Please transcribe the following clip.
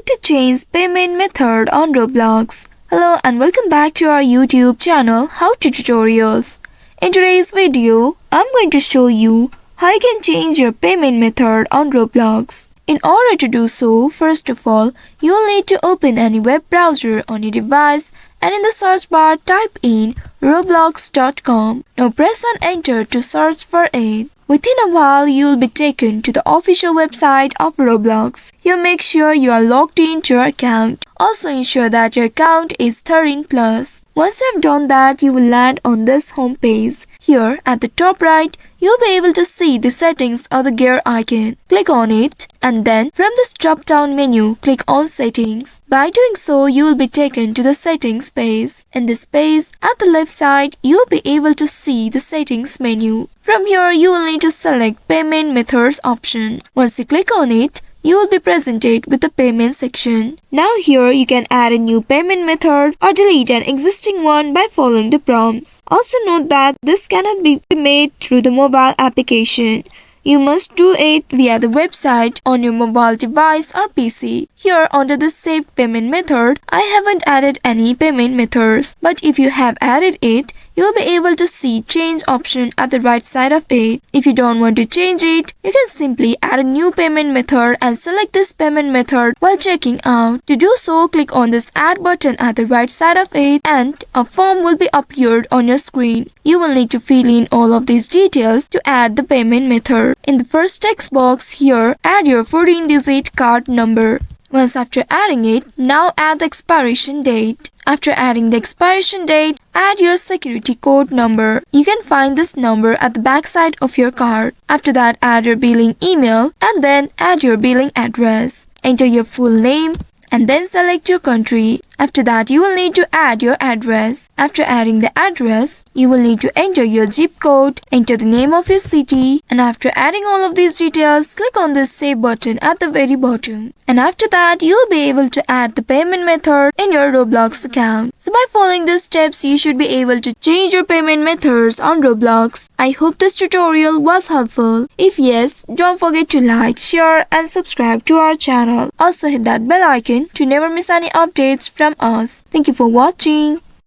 to change payment method on Roblox. Hello and welcome back to our YouTube channel How to Tutorials. In today's video, I'm going to show you how you can change your payment method on Roblox. In order to do so, first of all, you'll need to open any web browser on your device and in the search bar type in roblox.com. Now press and enter to search for it. Within a while, you will be taken to the official website of Roblox. Here make sure you are logged into your account. Also ensure that your account is 13 plus. Once you have done that, you will land on this home page. Here at the top right, you'll be able to see the settings of the gear icon. Click on it and then from this drop down menu, click on settings. By doing so, you will be taken to the settings page. In this page, at the left side, you will be able to see the settings menu. From here, you will need to select payment methods option. Once you click on it, you will be presented with the payment section. Now here you can add a new payment method or delete an existing one by following the prompts. Also note that this cannot be made through the mobile application. You must do it via the website on your mobile device or PC. Here under the saved payment method, I haven't added any payment methods. But if you have added it, you'll be able to see change option at the right side of it. If you don't want to change it, you can simply add a new payment method and select this payment method while checking out. To do so, click on this add button at the right side of it and a form will be appeared on your screen. You will need to fill in all of these details to add the payment method. In the first text box here, add your 14-digit card number. Once after adding it, now add the expiration date. After adding the expiration date, add your security code number. You can find this number at the back side of your card. After that, add your billing email and then add your billing address. Enter your full name and then select your country. After that, you will need to add your address. After adding the address, you will need to enter your zip code, enter the name of your city, and after adding all of these details, click on this save button at the very bottom. And after that, you will be able to add the payment method in your Roblox account. So by following these steps, you should be able to change your payment methods on Roblox. I hope this tutorial was helpful. If yes, don't forget to like, share, and subscribe to our channel. Also hit that bell icon to never miss any updates from us. Thank you for watching.